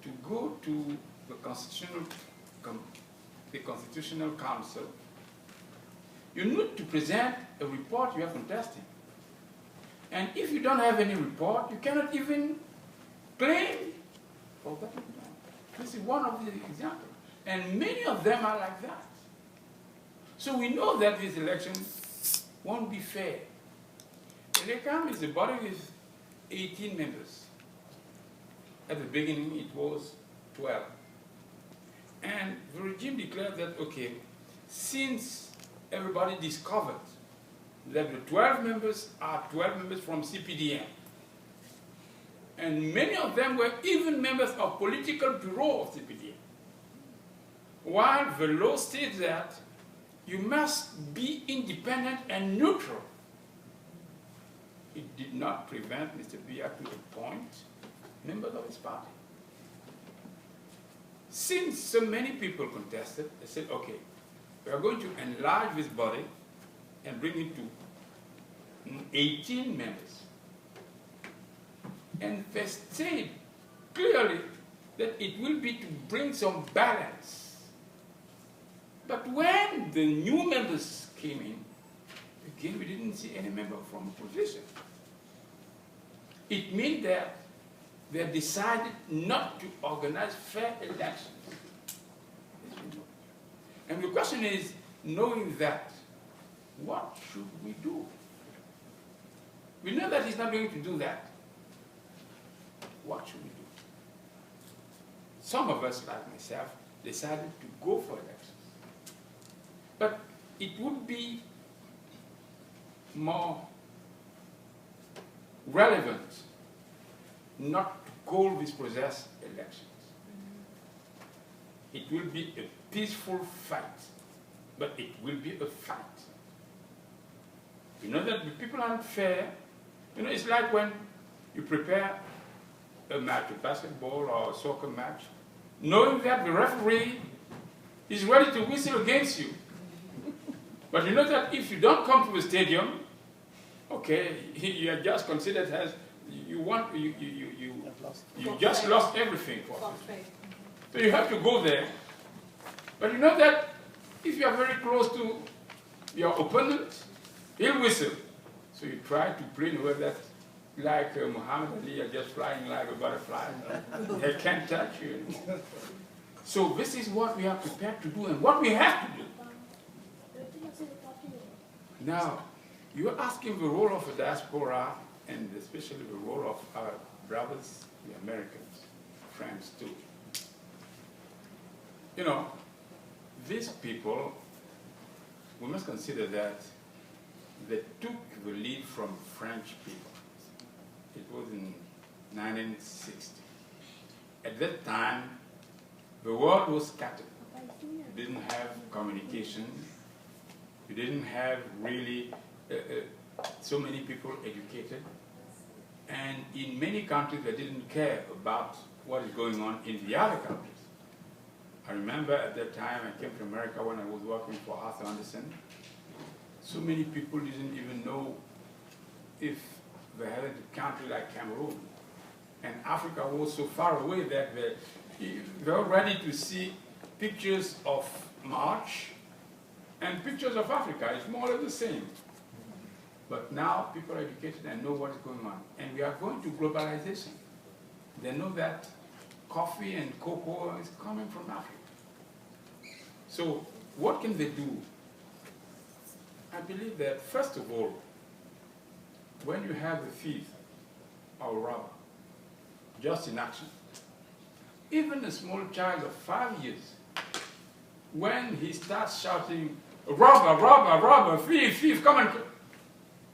to go to the Constitutional Council, you need to present a report you are contesting. And if you don't have any report, you cannot even claim for that. This is one of the examples. And many of them are like that. So we know that this election won't be fair. ELECAM is a body with 18 members. At the beginning, it was 12. And the regime declared that, okay, since everybody discovered that the 12 members are 12 members from CPDM, and many of them were even members of political bureau of CPDM, while the law states that you must be independent and neutral. It did not prevent Mr. Biya to appoint members of his party. Since so many people contested, they said, okay, we are going to enlarge this body and bring it to 18 members. And they said clearly that it will be to bring some balance. But when the new members came in, again, we didn't see any member from opposition. It means that they decided not to organize fair elections. And the question is, knowing that, what should we do? We know that he's not going to do that. What should we do? Some of us, like myself, decided to go for elections. But it would be more relevant not to call this process elections. It will be a peaceful fight, but it will be a fight. You know that the people aren't fair. You know, it's like when you prepare a match, a basketball or a soccer match, knowing that the referee is ready to whistle against you. But you know that if you don't come to the stadium, okay, you are just considered as you just lost everything for it. So you have to go there. But you know that if you are very close to your opponent, he'll whistle. So you try to play in a way that, like Muhammad Ali, you're just flying like a butterfly. They can't touch you anymore. So this is what we are prepared to do and what we have to do. Now, you're asking the role of the diaspora and especially the role of our brothers, the Americans, friends too. You know, these people, we must consider that they took the lead from French people. It was in 1960. At that time, the world was scattered. You didn't have communication. You didn't have really so many people educated. And in many countries, they didn't care about what is going on in the other countries. I remember at that time, I came to America when I was working for Arthur Andersen. So many people didn't even know if they had a country like Cameroon. And Africa was so far away that they were ready to see pictures of March and pictures of Africa. It's more or less the same. But now people are educated and know what is going on. And we are going to globalization. They know that coffee and cocoa is coming from Africa. So what can they do? I believe that, first of all, when you have a thief or robber just in action, even a small child of 5 years, when he starts shouting, robber, robber, robber, thief, thief, come and come,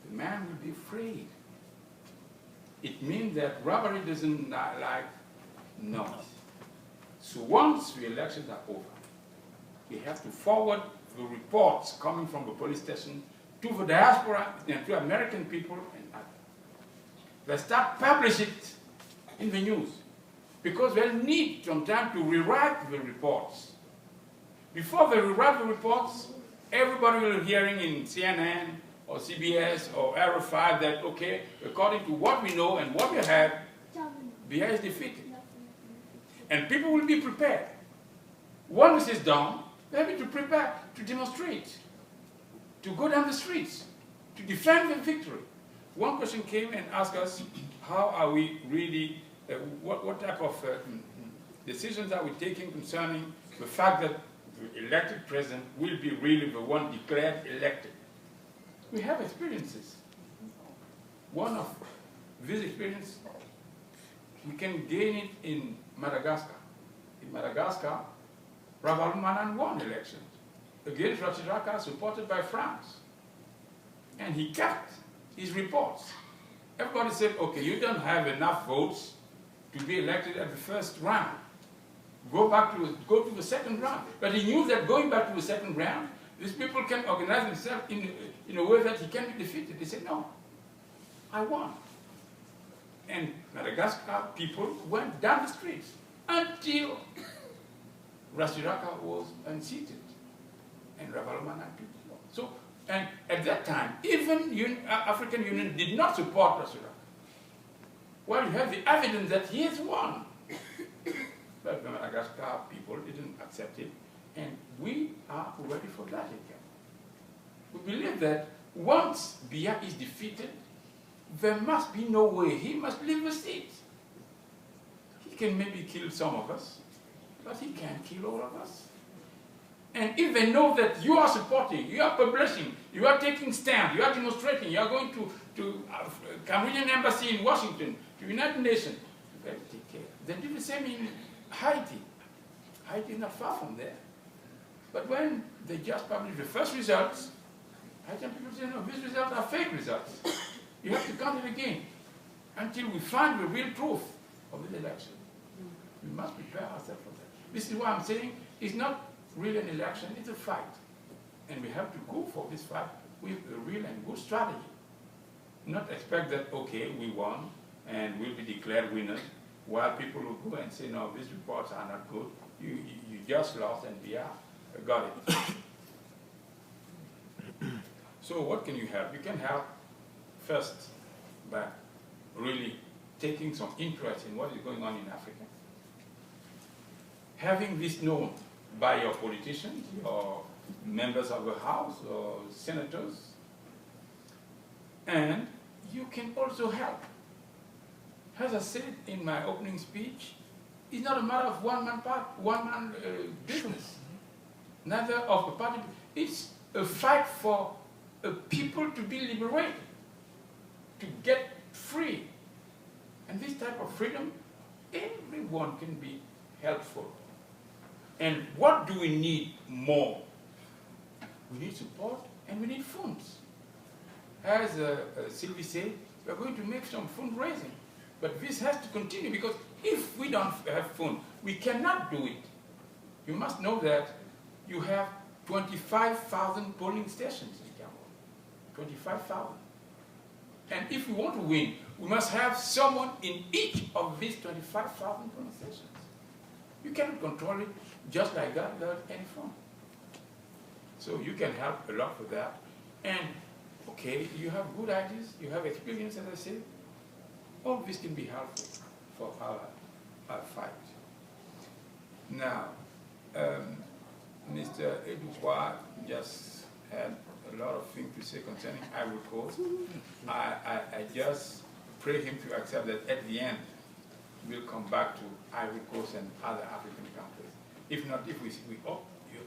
the man will be afraid. It means that robbery doesn't like noise. So once the elections are over, we have to forward the reports coming from the police station to the diaspora and to American people and others. They start publishing it in the news because they need some time to rewrite the reports. Before they rewrite the reports, everybody will be hearing in CNN or CBS or Arrow 5 that, okay, according to what we know and what we have, Biya is defeated. And people will be prepared. Once it's done, they'll be to prepare, to demonstrate, to go down the streets, to defend the victory. One question came and asked us, how are we really, what type of decisions are we taking concerning the fact that the elected president will be really the one declared elected? We have experiences. One of these experiences, we can gain it in Madagascar. In Madagascar, Ravalomanana won elections against Jacques, supported by France. And he kept his reports. Everybody said, okay, you don't have enough votes to be elected at the first round. Go to the second round. But he knew that going back to the second round, these people can organize themselves in a way that he can be defeated. They said, no, I won. And Madagascar people went down the streets until Rasiraka was unseated and Ravalomanana took the law. So, and at that time, even African Union did not support Rasiraka. Well, you have the evidence that he has won. But the Madagascar people didn't accept it, and we are ready for that again. We believe that once Biya is defeated, there must be no way. He must leave the seat. He can maybe kill some of us, but he can't kill all of us. And if they know that you are supporting, you are publishing, you are taking stand, you are demonstrating, you are going to Cameroonian embassy in Washington, to United Nations, you better take care. They do the same in Haiti. Haiti is not far from there. But when they just published the first results, Haitian people say, no, these results are fake results. You have to count it again until we find the real truth of the election. We must prepare ourselves for that. This is why I'm saying it's not really an election, it's a fight. And we have to go for this fight with a real and good strategy. Not expect that, okay, we won and we'll be declared winners, while people will go and say, no, these reports are not good. You just lost and we got it. So what can you help? You can help first by really taking some interest in what is going on in Africa. Having this known by your politicians, or members of the House, or senators, and you can also help. As I said in my opening speech, it's not a matter of one-man business, neither of a party. It's a fight for people to be liberated, to get free. And this type of freedom, everyone can be helpful. And what do we need more? We need support and we need funds. As Sylvie said, we're going to make some fundraising. But this has to continue, because if we don't have funds, we cannot do it. You must know that you have 25,000 polling stations in Cameroon. 25,000. And if we want to win, we must have someone in each of these 25,000 polling stations. You cannot control it just like that without any fund. So you can help a lot with that. And, okay, you have good ideas, you have experience, as I said. All this can be helpful for our fight. Now, Mr. Edouard just had a lot of things to say concerning Ivory Coast. I just pray him to accept that at the end, we'll come back to Ivory Coast and other African countries. If not, if we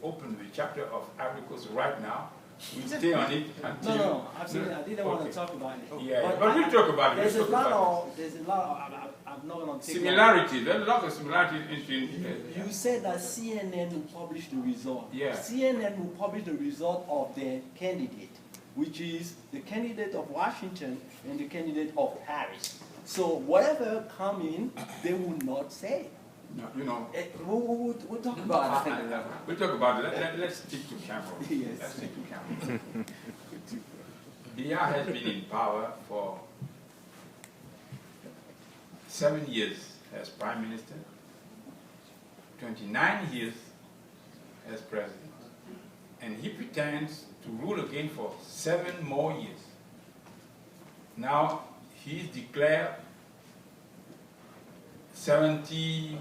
open the chapter of Ivory Coast right now, we stay on it until... No, absolutely. I didn't want to talk about it. Yeah, but we'll talk about it. There's a lot of, I'm not going to take similarities. There's a lot of similarities between... You said that CNN will publish the result. Yeah. CNN will publish the result of their candidate, which is the candidate of Washington and the candidate of Paris. So whatever come in, they will not say. No, you know... We'll talk about it. We'll talk about it. Let's stick to Cameroon. Yes. Let's stick to Cameroon. Biya has been in power for 7 years as Prime Minister, 29 years as President. And he pretends to rule again for 7 more years. Now, he's declared 70